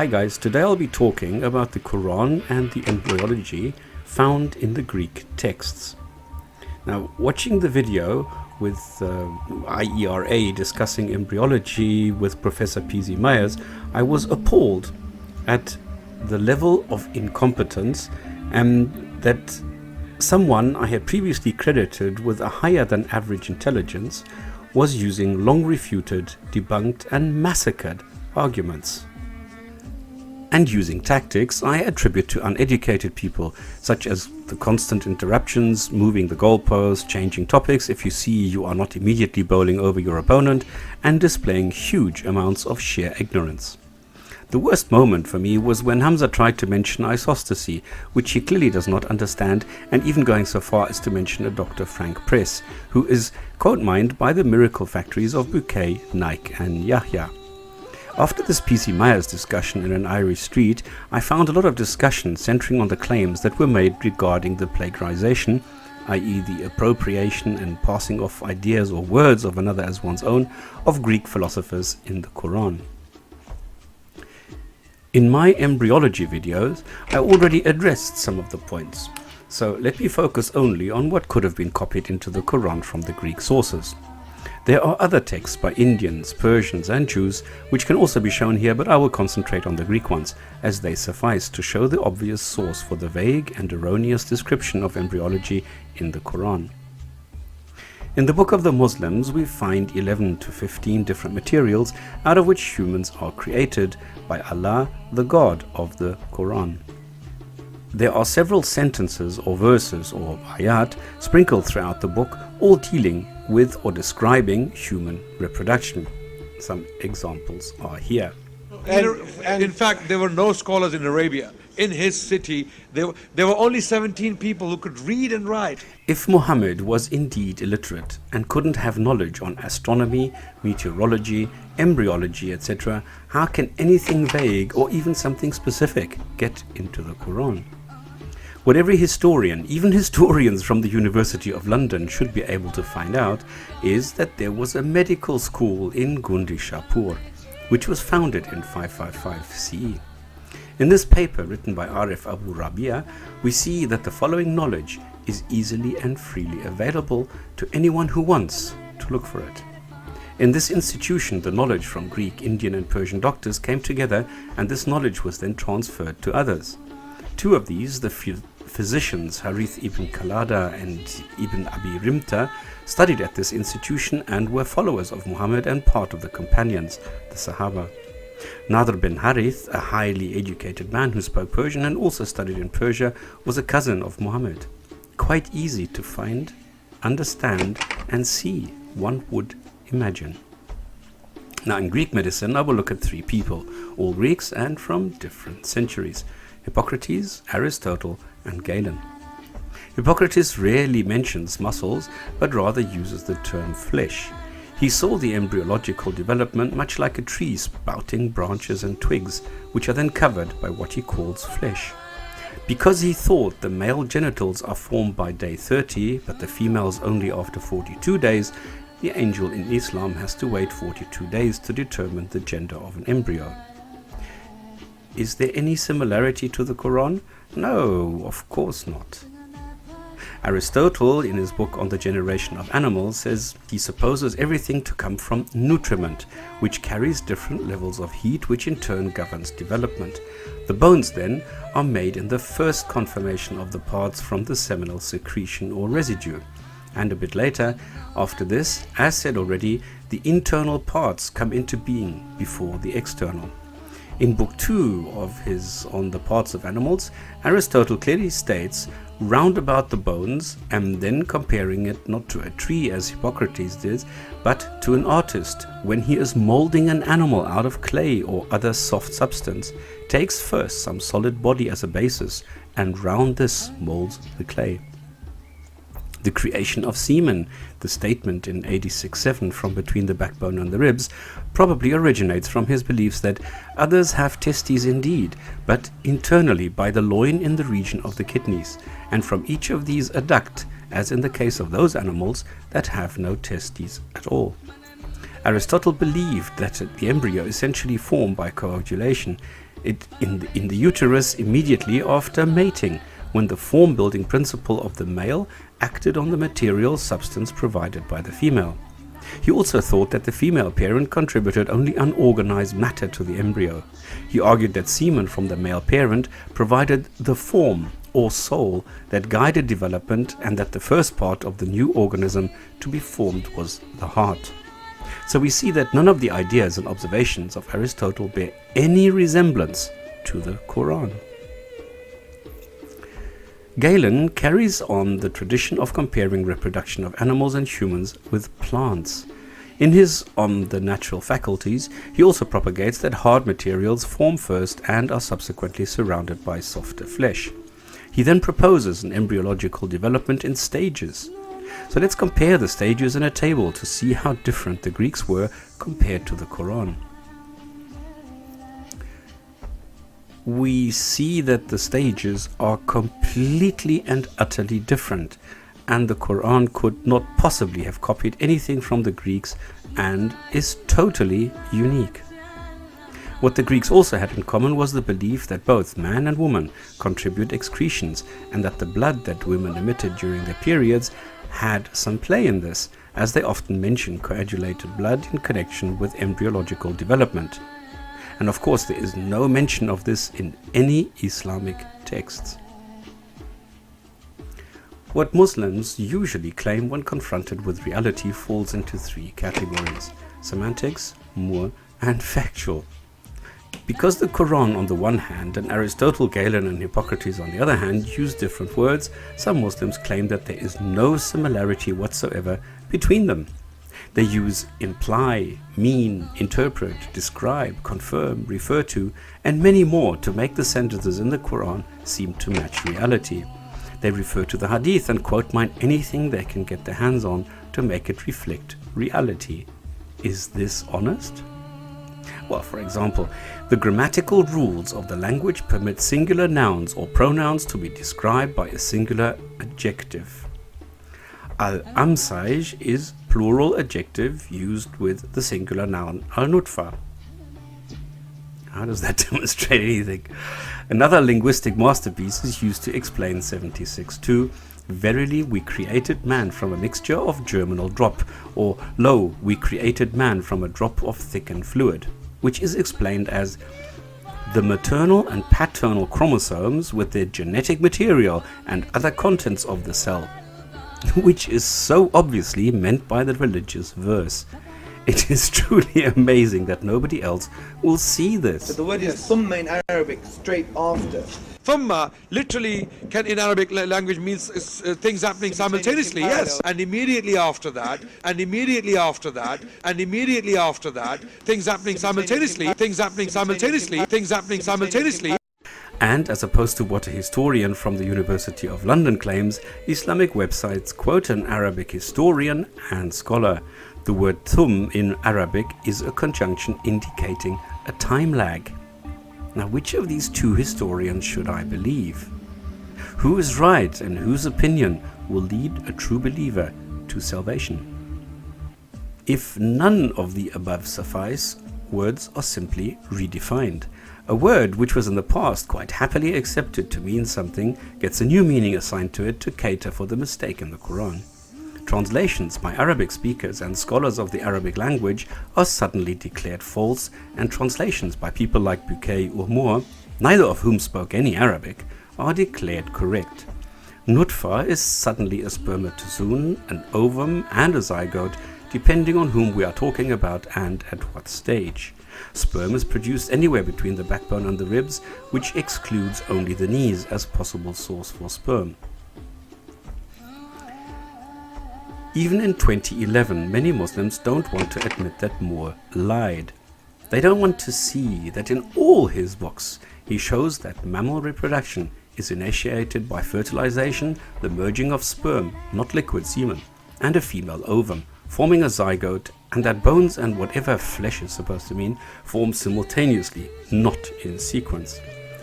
Hi guys, today I'll be talking about the Quran and the embryology found in the Greek texts. Now, watching the video with IERA discussing embryology with Professor P.Z. Myers, I was appalled at the level of incompetence and that someone I had previously credited with a higher than average intelligence was using long refuted, debunked and massacred arguments. And using tactics I attribute to uneducated people, such as the constant interruptions, moving the goalposts, changing topics if you see you are not immediately bowling over your opponent, and displaying huge amounts of sheer ignorance. The worst moment for me was when Hamza tried to mention isostasy, which he clearly does not understand, and even going so far as to mention a Dr. Frank Press, who is quote-mined by the miracle factories of Bouquet, Nike and Yahya. After this P.C. Myers discussion in an Irish street, I found a lot of discussion centering on the claims that were made regarding the plagiarization, i.e. the appropriation and passing off ideas or words of another as one's own, of Greek philosophers in the Quran. In my embryology videos, I already addressed some of the points, so let me focus only on what could have been copied into the Quran from the Greek sources. There are other texts by Indians, Persians and Jews which can also be shown here, but I will concentrate on the Greek ones, as they suffice to show the obvious source for the vague and erroneous description of embryology in the Quran. In the Book of the Muslims we find 11 to 15 different materials out of which humans are created by Allah, the God of the Quran. There are several sentences or verses or ayat sprinkled throughout the book, all dealing with or describing human reproduction. Some examples are here. And in fact, there were no scholars in Arabia. In his city, there were only 17 people who could read and write. If Muhammad was indeed illiterate and couldn't have knowledge on astronomy, meteorology, embryology, etc., how can anything vague or even something specific get into the Quran? What every historian, even historians from the University of London, should be able to find out is that there was a medical school in Gundishapur, which was founded in 555 CE. In this paper written by Arif Abu Rabia, we see that the following knowledge is easily and freely available to anyone who wants to look for it. In this institution, the knowledge from Greek, Indian and Persian doctors came together, and this knowledge was then transferred to others. Two of these, the physicians Harith ibn Kalada and Ibn Abi Rimta, studied at this institution and were followers of Muhammad and part of the companions, the Sahaba. Nadr bin Harith, a highly educated man who spoke Persian and also studied in Persia, was a cousin of Muhammad. Quite easy to find, understand and see, one would imagine. Now in Greek medicine I will look at three people, all Greeks and from different centuries: Hippocrates, Aristotle and Galen. Hippocrates rarely mentions muscles, but rather uses the term flesh. He saw the embryological development much like a tree sprouting branches and twigs, which are then covered by what he calls flesh. Because he thought the male genitals are formed by day 30, but the females only after 42 days, the angel in Islam has to wait 42 days to determine the gender of an embryo. Is there any similarity to the Quran? No, of course not. Aristotle, in his book on the generation of animals, says he supposes everything to come from nutriment, which carries different levels of heat, which in turn governs development. The bones then are made in the first conformation of the parts from the seminal secretion or residue. And a bit later, after this, as said already, the internal parts come into being before the external. In Book 2 of his On the Parts of Animals, Aristotle clearly states, round about the bones, and then comparing it not to a tree as Hippocrates did, but to an artist when he is molding an animal out of clay or other soft substance, takes first some solid body as a basis, and round this molds the clay. The creation of semen, the statement in 86.7 from between the backbone and the ribs, probably originates from his beliefs that others have testes indeed, but internally by the loin in the region of the kidneys, and from each of these a duct, as in the case of those animals that have no testes at all. Aristotle believed that the embryo essentially formed by coagulation. in the uterus immediately after mating, when the form-building principle of the male acted on the material substance provided by the female. He also thought that the female parent contributed only unorganized matter to the embryo. He argued that semen from the male parent provided the form or soul that guided development, and that the first part of the new organism to be formed was the heart. So we see that none of the ideas and observations of Aristotle bear any resemblance to the Quran. Galen carries on the tradition of comparing reproduction of animals and humans with plants. In his On the Natural Faculties, he also propagates that hard materials form first and are subsequently surrounded by softer flesh. He then proposes an embryological development in stages. So let's compare the stages in a table to see how different the Greeks were compared to the Quran. We see that the stages are completely and utterly different, and the Quran could not possibly have copied anything from the Greeks and is totally unique. What the Greeks also had in common was the belief that both man and woman contribute excretions, and that the blood that women emitted during their periods had some play in this, as they often mention coagulated blood in connection with embryological development. And of course there is no mention of this in any Islamic texts. What Muslims usually claim when confronted with reality falls into three categories: semantics, moor, and factual. Because the Quran on the one hand and Aristotle, Galen and Hippocrates on the other hand use different words, some Muslims claim that there is no similarity whatsoever between them. They use imply, mean, interpret, describe, confirm, refer to, and many more to make the sentences in the Quran seem to match reality. They refer to the Hadith and quote mine anything they can get their hands on to make it reflect reality. Is this honest? Well, for example, the grammatical rules of the language permit singular nouns or pronouns to be described by a singular adjective. Al-amsaj is plural adjective used with the singular noun al-nutfa. How does that demonstrate anything? Another linguistic masterpiece is used to explain 76.2. Verily we created man from a mixture of germinal drop, or lo, we created man from a drop of thickened fluid, which is explained as the maternal and paternal chromosomes with their genetic material and other contents of the cell, which is so obviously meant by the religious verse. It is truly amazing that nobody else will see this. So the word is thumma in Arabic, straight after. Thumma literally can in Arabic language means things happening simultaneously, yes. And immediately after that, and immediately after that, and immediately after that, things happening simultaneously, things happening simultaneously, things happening simultaneously. And as opposed to what a historian from the University of London claims, Islamic websites quote an Arabic historian and scholar. The word thum in Arabic is a conjunction indicating a time lag. Now, which of these two historians should I believe? Who is right and whose opinion will lead a true believer to salvation? If none of the above suffice, words are simply redefined. A word which was in the past quite happily accepted to mean something gets a new meaning assigned to it to cater for the mistake in the Quran. Translations by Arabic speakers and scholars of the Arabic language are suddenly declared false, and translations by people like Bouquet or Moore, neither of whom spoke any Arabic, are declared correct. Nutfa is suddenly a spermatozoon, an ovum and a zygote, depending on whom we are talking about and at what stage. Sperm is produced anywhere between the backbone and the ribs, which excludes only the knees as possible source for sperm. Even in 2011, many Muslims don't want to admit that Moore lied. They don't want to see that in all his books, he shows that mammal reproduction is initiated by fertilization, the merging of sperm, not liquid semen, and a female ovum, forming a zygote, and that bones and whatever flesh is supposed to mean form simultaneously, not in sequence.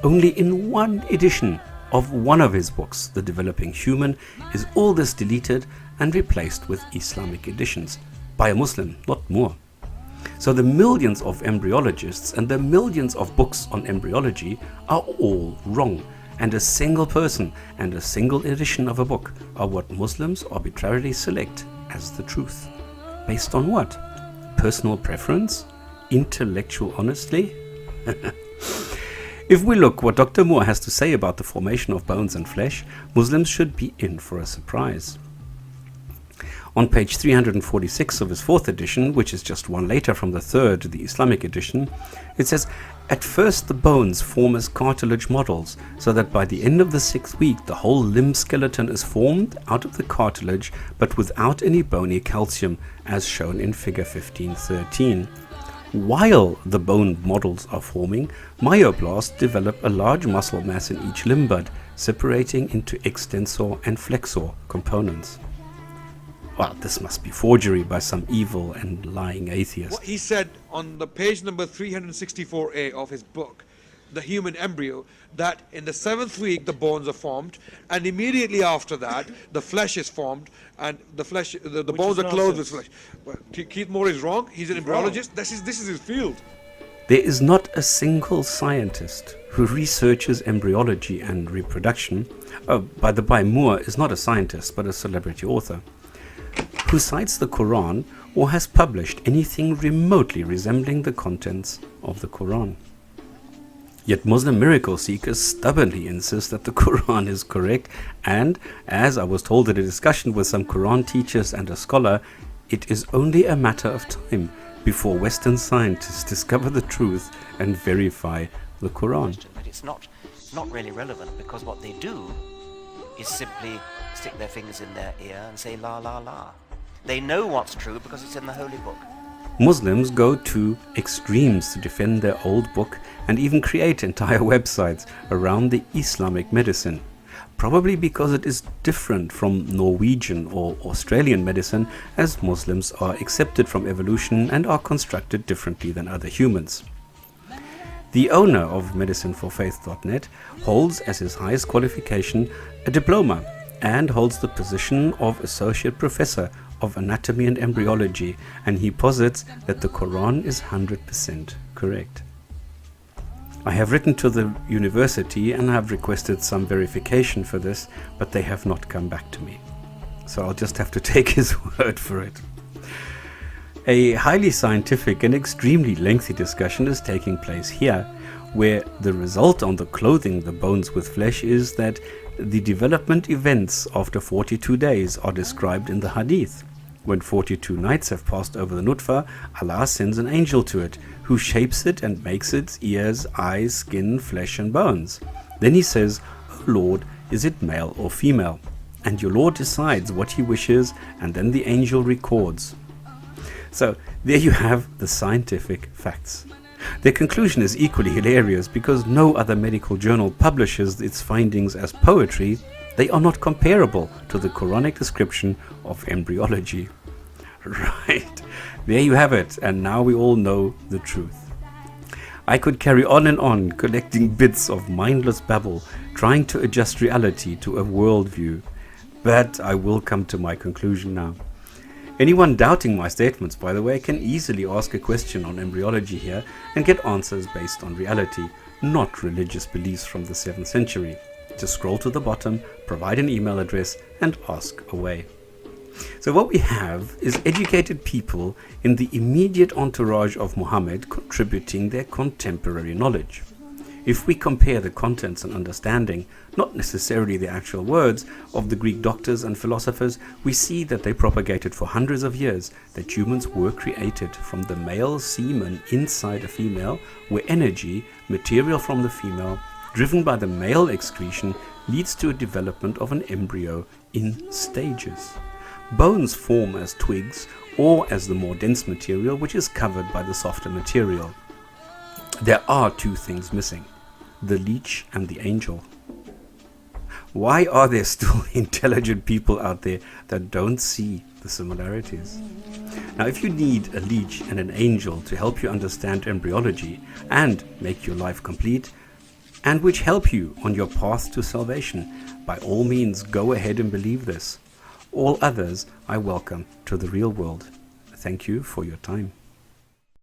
Only in one edition of one of his books, The Developing Human, is all this deleted and replaced with Islamic editions by a Muslim, not Moore. So the millions of embryologists and the millions of books on embryology are all wrong, and a single person and a single edition of a book are what Muslims arbitrarily select as the truth. Based on what? Personal preference? Intellectual honesty? If we look what Dr. Moore has to say about the formation of bones and flesh, Muslims should be in for a surprise. On page 346 of his fourth edition, which is just one later from the third, the Islamic edition, it says, "At first the bones form as cartilage models, so that by the end of the 6th week the whole limb skeleton is formed out of the cartilage, but without any bony calcium, as shown in figure 1513. While the bone models are forming, myoblasts develop a large muscle mass in each limb bud, separating into extensor and flexor components." Well, this must be forgery by some evil and lying atheist. What he said on the page number 364A of his book, The Human Embryo, that in the 7th week the bones are formed, and immediately after that the flesh is formed, and the flesh, the bones are clothed with flesh. Well, Keith Moore is wrong. He's an embryologist. This is his field. There is not a single scientist who researches embryology and reproduction. By the by, Moore is not a scientist but a celebrity author, who cites the Quran or has published anything remotely resembling the contents of the Quran. Yet Muslim miracle seekers stubbornly insist that the Quran is correct, and, as I was told in a discussion with some Quran teachers and a scholar, it is only a matter of time before Western scientists discover the truth and verify the Quran. But it's not really relevant, because what they do is simply stick their fingers in their ear and say la la la. They know what's true because it's in the holy book. Muslims go to extremes to defend their old book and even create entire websites around the Islamic medicine, probably because it is different from Norwegian or Australian medicine, as Muslims are accepted from evolution and are constructed differently than other humans. The owner of medicineforfaith.net holds as his highest qualification a diploma and holds the position of Associate Professor of Anatomy and Embryology, and he posits that the Quran is 100% correct. I have written to the university and have requested some verification for this, but they have not come back to me. So I'll just have to take his word for it. A highly scientific and extremely lengthy discussion is taking place here, where the result on the clothing the bones with flesh is that the development events after 42 days are described in the Hadith. When 42 nights have passed over the nutfa, Allah sends an angel to it, who shapes it and makes its ears, eyes, skin, flesh and bones. Then he says, "O Lord, is it male or female?" And your Lord decides what he wishes, and then the angel records. So there you have the scientific facts. Their conclusion is equally hilarious, because no other medical journal publishes its findings as poetry. They are not comparable to the Quranic description of embryology. Right, there you have it, and now we all know the truth. I could carry on and on, collecting bits of mindless babble, trying to adjust reality to a worldview, but I will come to my conclusion now. Anyone doubting my statements, by the way, can easily ask a question on embryology here and get answers based on reality, not religious beliefs from the 7th century. Just scroll to the bottom, provide an email address, and ask away. So what we have is educated people in the immediate entourage of Muhammad contributing their contemporary knowledge. If we compare the contents and understanding, not necessarily the actual words, of the Greek doctors and philosophers, we see that they propagated for hundreds of years that humans were created from the male semen inside a female, where energy, material from the female, driven by the male excretion, leads to a development of an embryo in stages. Bones form as twigs or as the more dense material, which is covered by the softer material. There are two things missing: the leech and the angel. Why are there still intelligent people out there that don't see the similarities? Now, if you need a leech and an angel to help you understand embryology and make your life complete, and which help you on your path to salvation, by all means go ahead and believe this. All others I welcome to the real world. Thank you for your time.